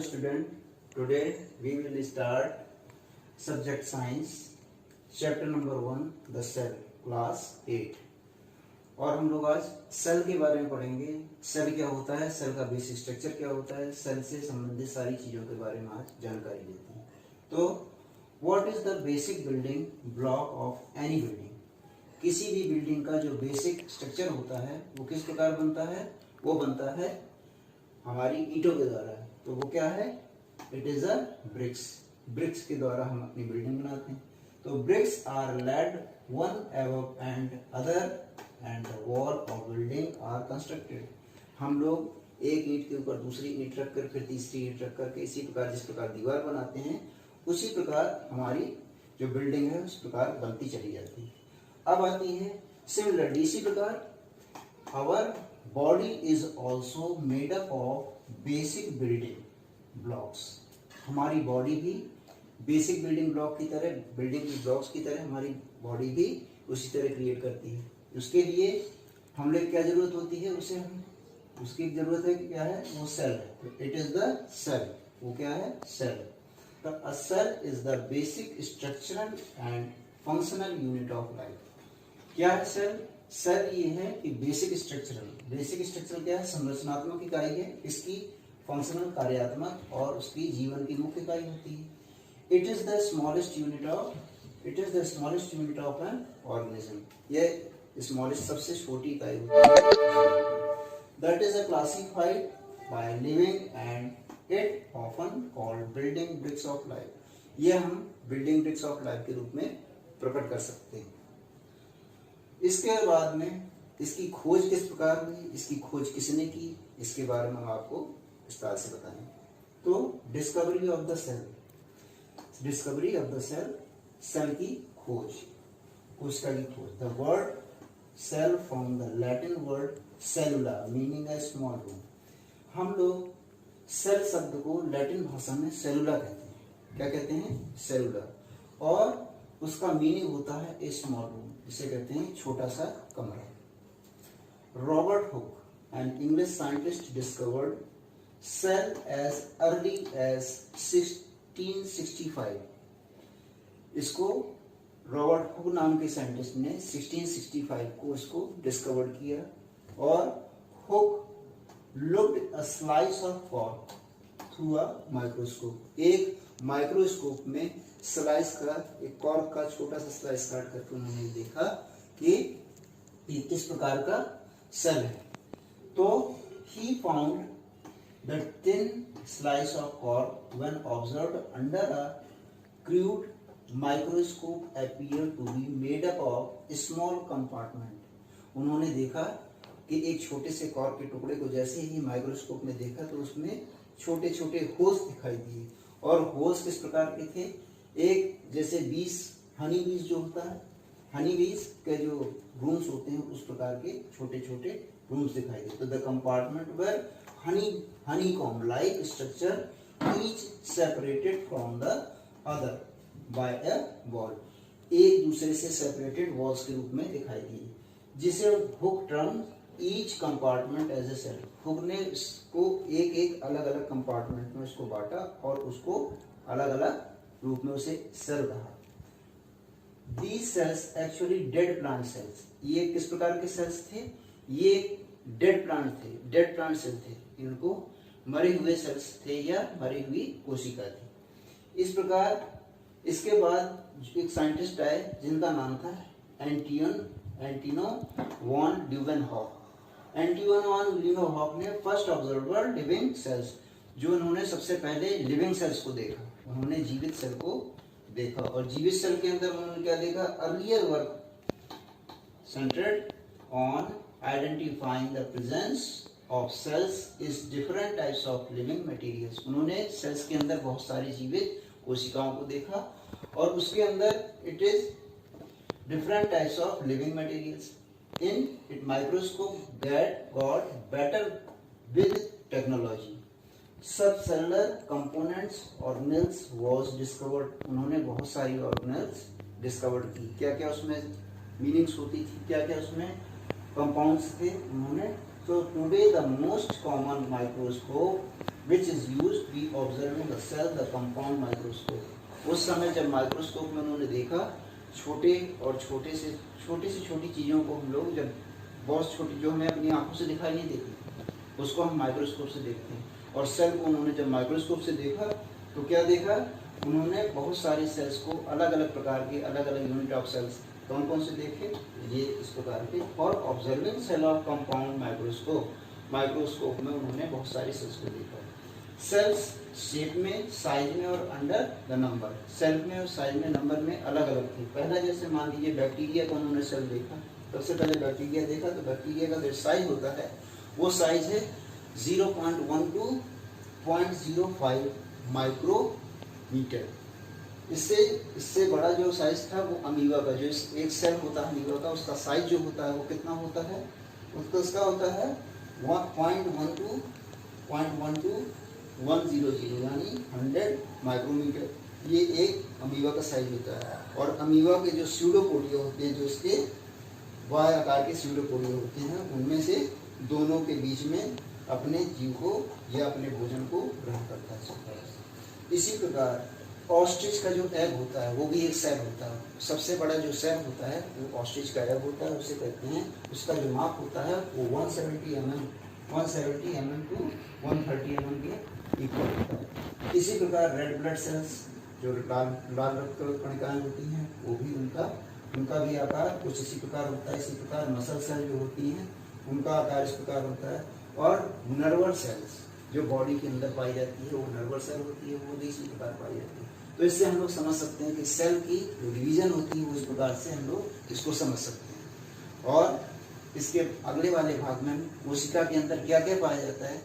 student, today we will start subject science, chapter number 1, the cell, class 8। और हम लोग आज सेल के बारे में पढ़ेंगे। सेल क्या होता है, सेल का बेसिक स्ट्रक्चर क्या होता है, सेल से संबंधित सारी चीजों के बारे में आज जानकारी लेते हैं। तो what is the basic building block of any building. किसी भी बिल्डिंग का जो बेसिक स्ट्रक्चर होता है वो किस प्रकार बनता है, वो बनता है हमारी ईंटों के द्वारा। तो वो क्या है, it is a bricks. Bricks के द्वारा हम अपनी बिल्डिंग बनाते हैं। तो bricks are laid one above and other and the wall of building are constructed. हम लोग एक ईंट के ऊपर दूसरी ईंट रखकर फिर तीसरी ईंट रखकर के इसी प्रकार जिस प्रकार दीवार बनाते हैं उसी प्रकार हमारी जो बिल्डिंग है उस प्रकार बनती चली जाती है। अब आती है सिमिलरली इसी प्रकार our body is also made up of basic building blocks. हमारी बॉडी भी बेसिक बिल्डिंग ब्लॉक की तरह, बिल्डिंग की ब्लॉक्स की तरह हमारी बॉडी भी उसी तरह क्रिएट करती है। उसके लिए हम लोग क्या जरूरत होती है, उसे हम उसकी जरूरत है कि क्या है, वो सेल है। तो इट इज द सेल। वो क्या है, सेल। तो a cell is the basic structural and functional unit of life. क्या है सेल? सेल ये है कि बेसिक स्ट्रक्चरल क्या है, संरचनात्मक इकाई है। इसकी फंक्शनल कार्यात्मक और उसकी जीवन की मुख्य इकाई होती है। It is the smallest unit of an organism. यह स्मॉलेस्ट सबसे छोटी इकाई होती है। That is a classified by living and it often called building bricks of life. यह हम बिल्डिंग ब्रिक्स ऑफ लाइफ के रूप में प्रकट कर सकते हैं। इसके बाद में इसकी खोज किस प्रकार हुई, इसकी खोज किसने की, इसके बारे में हम आपको विस्तार से बताएंगे। तो discovery of the cell, cell की खोज, कोशिका की खोज। The word cell from the Latin word cellula meaning a small room. हम लोग सेल शब्द को लैटिन भाषा में सेलुला कहते हैं। क्या कहते हैं, सेलुला। और उसका मीनिंग होता है ए स्मॉल रूम, जिसे कहते हैं छोटा सा कमरा। Robert Hooke an English scientist discovered cell as early as 1665। इसको रॉबर्ट हुक नाम के साइंटिस्ट ने 1665 को इसको डिस्कवर किया। और hook looked a slice of cork through a microscope. एक माइक्रोस्कोप में स्लाइस का, एक कॉर्क का छोटा सा स्लाइस काट करके उन्होंने देखा कि ये किस प्रकार का सेल है। तो he found the thin slice of cork when observed under a crude microscope appear to be made up of small compartment. उन्होंने देखा कि एक छोटे से कॉर्क के टुकड़े को जैसे ही माइक्रोस्कोप में देखा तो उसमें छोटे छोटे होल्स दिखाई दिए। और होल्स किस प्रकार के थे, एक जैसे बीज, हनी बीज जो होता है, हनी बीज के जो रूम्स होते हैं उस प्रकार के छोटे छोटे रूम्स दिखाई दिए। तो the compartment were honeycomb like structure each separated from the other by a wall. एक दूसरे से सेपरेटेड वॉल्स के रूप में दिखाई दिए, जिसे Hooke term each compartment as a cell. Hooke ने इसको एक एक अलग अलग कंपार्टमेंट में इसको बांटा और उसको अलग अलग रूप में उसे सेल कहा। These cells actually dead plant cells। ये किस प्रकार के सेल्स थे, ये डेड प्लांट सेल थे। इनको मरे हुए सेल्स थे या मरी हुई कोशिका थी। इस प्रकार इसके बाद एक साइंटिस्ट आए जिनका नाम था एंटिनो वॉन ल्यूवेनहॉफ। एंटिनो वॉन ल्यूवेनहॉफ ने फर्स्ट ऑब्जर्वर लिविंग सेल्स, जो उन्होंने सबसे पहले लिविंग सेल्स को देखा। उन्होंने जीवित सेल को देखा और जीवित सेल के अंदर उन्होंने क्या देखा, earlier work centered on identifying the presence of cells is different types of living materials. उन्होंने सेल्स के अंदर बहुत सारी जीवित कोशिकाओं को देखा और उसके अंदर it is different types of living materials in it microscope that got better with technology. Subcellular components organelles was discovered. उन्होंने बहुत सारी ऑर्गेनेल्स डिस्कवर्ड की। क्या क्या उसमें मीनिंग्स होती थी, क्या क्या उसमें कंपाउंड्स थे उन्होंने। So today the most common microscope which is used to observing the cell the compound microscope। उस समय जब माइक्रोस्कोप में उन्होंने देखा छोटे और छोटे से छोटी चीज़ों को हम लोग जब बहुत छोटी जो हमें अपनी आंखों से दिखाई नहीं देती उसको हम माइक्रोस्कोप से देखते हैं। और सेल को उन्होंने जब माइक्रोस्कोप से देखा तो क्या देखा, उन्होंने बहुत सारे सेल्स को अलग अलग प्रकार के अलग अलग यूनिट ऑफ सेल्स कौन कौन से देखे, ये इस प्रकार के। और observing cell of compound microscope में उन्होंने बहुत सारे सेल्स को देखा। सेल्स शेप में, साइज में और अंडर द नंबर, सेल में और साइज में, नंबर में अलग अलग थी। पहला जैसे मान लीजिए बैक्टीरिया का उन्होंने सेल देखा, सबसे पहले बैक्टीरिया देखा तो बैक्टीरिया का जो साइज होता है वो साइज है 0.1 to 0.05 माइक्रोमीटर। इससे बड़ा जो साइज था वो अमीबा का, जो एक सेल होता है अमीबा का, उसका साइज जो होता है वो कितना होता है, उसका होता है 0.1 to 100 यानी 100 माइक्रोमीटर। ये एक अमीबा का साइज होता है। और अमीबा के जो स्यूडोपोडिया होते हैं, जो इसके वाय आकार के स्यूडोपोडिया होते हैं, उनमें से दोनों के बीच में अपने जीव को या अपने भोजन को ग्रहण करता है। इसी प्रकार ऑस्ट्रिच का जो एग होता है वो भी एक सेल होता है। सबसे बड़ा जो सेल होता है वो ऑस्ट्रिच का एग होता है, उसे कहते हैं। उसका जो माप होता है वो 170 mm to 130 mm के इक्वल होता है। इसी प्रकार रेड ब्लड सेल्स जो लाल रक्त कणिकाएं होती हैं वो भी उनका भी आकार कुछ इसी प्रकार होता है। इसी प्रकार मसल सेल जो होती हैं उनका आकार इस प्रकार होता है। और नर्वल सेल्स जो बॉडी के अंदर पाई जाती है वो नर्वल सेल होती है, वो भी इसी प्रकार पाई जाती है। तो इससे हम लोग समझ सकते हैं कि सेल की जो डिवीजन होती है वो इस प्रकार से हम लोग इसको समझ सकते हैं। और इसके अगले वाले भाग में कोशिका के अंदर क्या क्या पाया जाता है